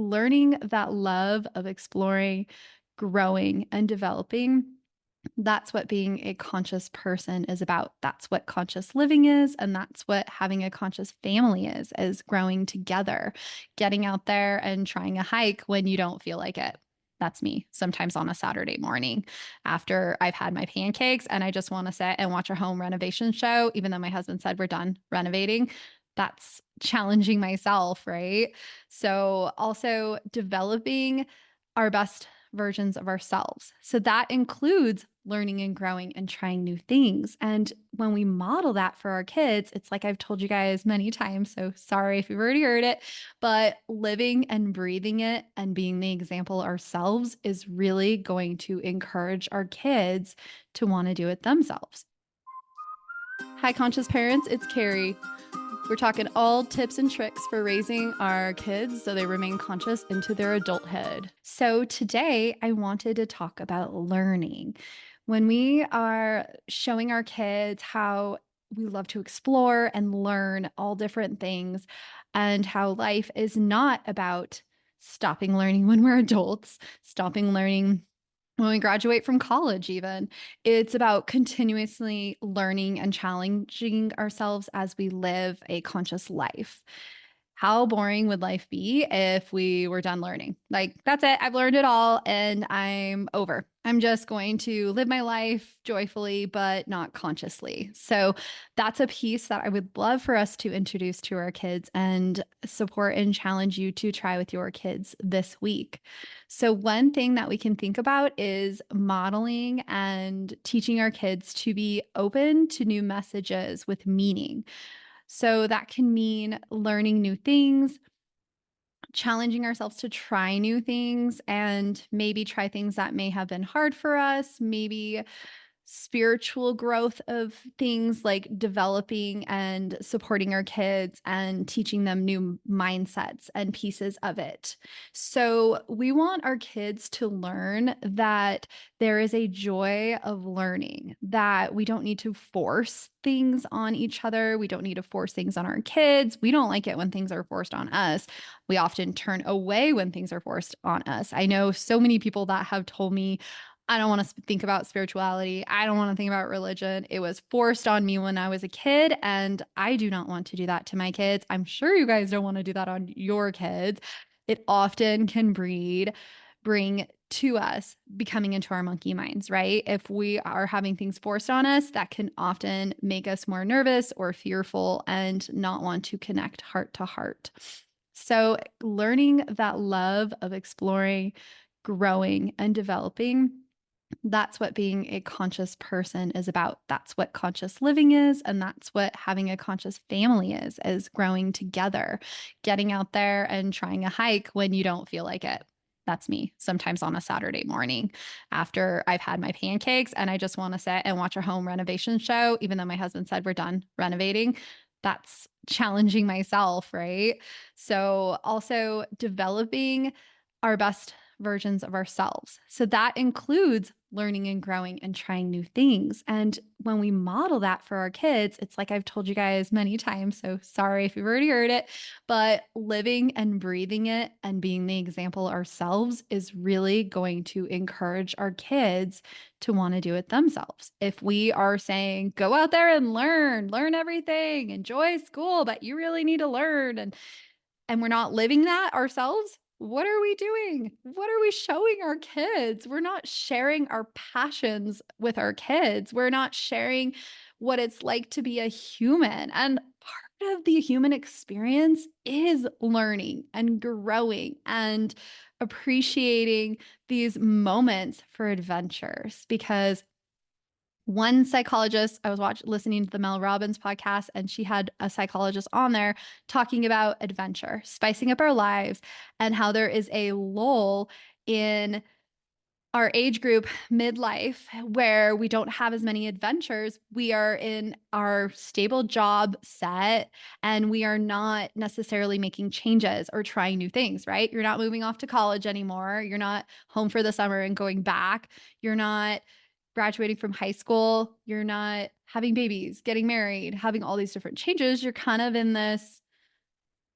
learning that love of exploring, growing, and developing. That's what being a conscious person is about. That's what conscious living is. And that's what having a conscious family is growing together, getting out there and trying a hike when you don't feel like it. That's me sometimes on a Saturday morning after I've had my pancakes and I just want to sit and watch a home renovation show, even though my husband said we're done renovating. That's challenging myself, right? So, also developing our best versions of ourselves. So that includes learning and growing and trying new things. And when we model that for our kids, it's like I've told you guys many times. So sorry if you've already heard it, but living and breathing it and being the example ourselves is really going to encourage our kids to want to do it themselves. Hi, conscious parents. It's Carrie. We're talking all tips and tricks for raising our kids so they remain conscious into their adulthood. So, today I wanted to talk about learning. When we are showing our kids how we love to explore and learn all different things, and how life is not about stopping learning when we're adults, stopping learning when we graduate from college, even. It's about continuously learning and challenging ourselves as we live a conscious life. How boring would life be if we were done learning? Like, that's it. I've learned it all and I'm over. I'm just going to live my life joyfully, but not consciously. So, that's a piece that I would love for us to introduce to our kids and support and challenge you to try with your kids this week. So, one thing that we can think about is modeling and teaching our kids to be open to new messages with meaning. So that can mean learning new things, challenging ourselves to try new things, and maybe try things that may have been hard for us, maybe spiritual growth of things like developing and supporting our kids and teaching them new mindsets and pieces of it. So, we want our kids to learn that there is a joy of learning, that we don't need to force things on each other. We don't need to force things on our kids. We don't like it when things are forced on us. We often turn away when things are forced on us. I know so many people that have told me, I don't want to think about spirituality. I don't want to think about religion. It was forced on me when I was a kid, and I do not want to do that to my kids. I'm sure you guys don't want to do that on your kids. It often can bring to us becoming into our monkey minds, right? If we are having things forced on us, that can often make us more nervous or fearful and not want to connect heart to heart. So, learning that love of exploring, growing, and developing, that's what being a conscious person is about. That's what conscious living is. And that's what having a conscious family is growing together, getting out there and trying a hike when you don't feel like it. That's me sometimes on a Saturday morning after I've had my pancakes and I just want to sit and watch a home renovation show, even though my husband said we're done renovating. That's challenging myself, right? So, also developing our best versions of ourselves. So that includes learning and growing and trying new things. And when we model that for our kids, it's like I've told you guys many times. So sorry if you've already heard it, but living and breathing it and being the example ourselves is really going to encourage our kids to want to do it themselves. If we are saying, go out there and learn everything, enjoy school, but you really need to learn, and we're not living that ourselves, what are we doing? What are we showing our kids? We're not sharing our passions with our kids. We're not sharing what it's like to be a human. And part of the human experience is learning and growing and appreciating these moments for adventures, because one psychologist, I was listening to the Mel Robbins podcast, and she had a psychologist on there talking about adventure, spicing up our lives, and how there is a lull in our age group, midlife, where we don't have as many adventures. We are in our stable job set and we are not necessarily making changes or trying new things, right? You're not moving off to college anymore. You're not home for the summer and going back. You're not graduating from high school. You're not having babies, getting married, having all these different changes. You're kind of in this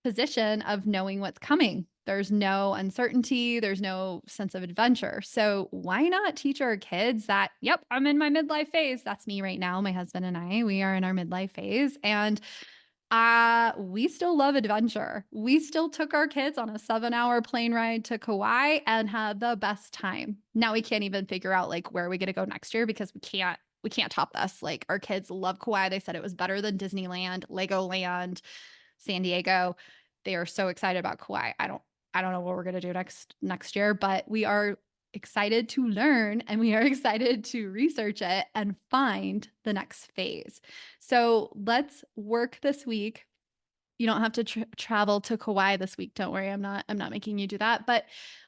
position of knowing what's coming. There's no uncertainty, there's no sense of adventure. So, why not teach our kids that, yep, I'm in my midlife phase. That's me right now. My husband and I, we are in our midlife phase. And we still love adventure. We still took our kids on a 7-hour plane ride to Kauai and had the best time. Now we can't even figure out like where are we going to go next year because we can't top this. Like our kids love Kauai. They said it was better than Disneyland, Legoland, San Diego. They are so excited about Kauai. I don't know what we're going to do next year, but we are excited to learn and we are excited to research it and find the next phase. So let's work this week. You don't have to travel to Kauai this week. Don't worry. I'm not making you do that, but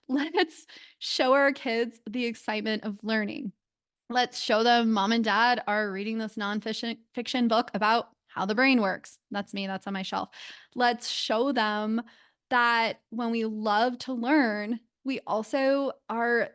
let's show our kids the excitement of learning. Let's show them mom and dad are reading this nonfiction book about how the brain works. That's me. That's on my shelf. Let's show them that when we love to learn, we also are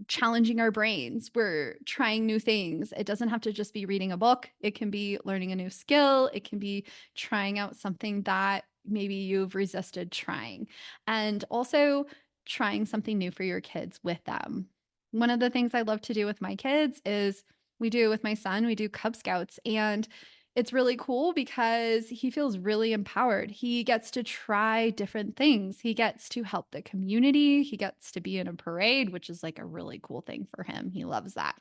challenging our brains. We're trying new things. It doesn't have to just be reading a book. It can be learning a new skill. It can be trying out something that maybe you've resisted trying. And also trying something new for your kids with them. One of the things I love to do with my kids is we do with my son, we do Cub Scouts. And it's really cool because he feels really empowered. He gets to try different things. He gets to help the community. He gets to be in a parade, which is like a really cool thing for him. He loves that.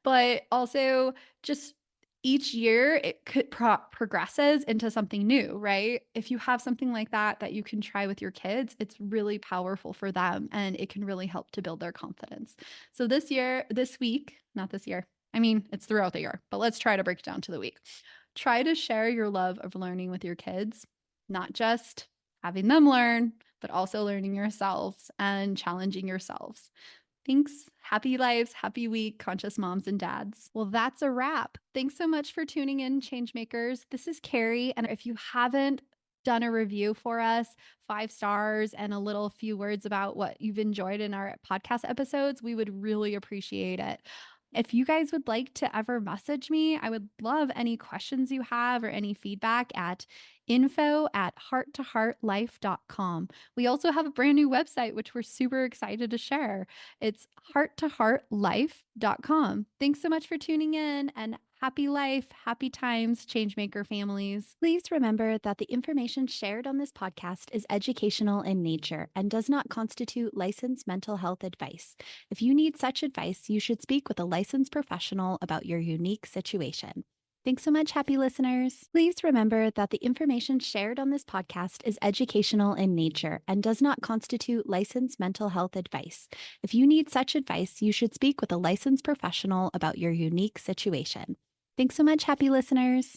But also, just each year it could progresses into something new, right? If you have something like that you can try with your kids, it's really powerful for them and it can really help to build their confidence. So this week, not this year, I mean, it's throughout the year, but let's try to break it down to the week. Try to share your love of learning with your kids, not just having them learn, but also learning yourselves and challenging yourselves. Thanks. Happy lives, happy week, conscious moms and dads. Well, that's a wrap. Thanks so much for tuning in, Changemakers. This is Carrie. And if you haven't done a review for us, 5 stars and a little few words about what you've enjoyed in our podcast episodes, we would really appreciate it. If you guys would like to ever message me, I would love any questions you have or any feedback at info@hearttoheartlife.com. We also have a brand new website, which we're super excited to share. It's hearttoheartlife.com. Thanks so much for tuning in and happy life, happy times, Changemaker families. Please remember that the information shared on this podcast is educational in nature and does not constitute licensed mental health advice. If you need such advice, you should speak with a licensed professional about your unique situation. Thanks so much, happy listeners. Please remember that the information shared on this podcast is educational in nature and does not constitute licensed mental health advice. If you need such advice, you should speak with a licensed professional about your unique situation. Thanks so much, happy listeners.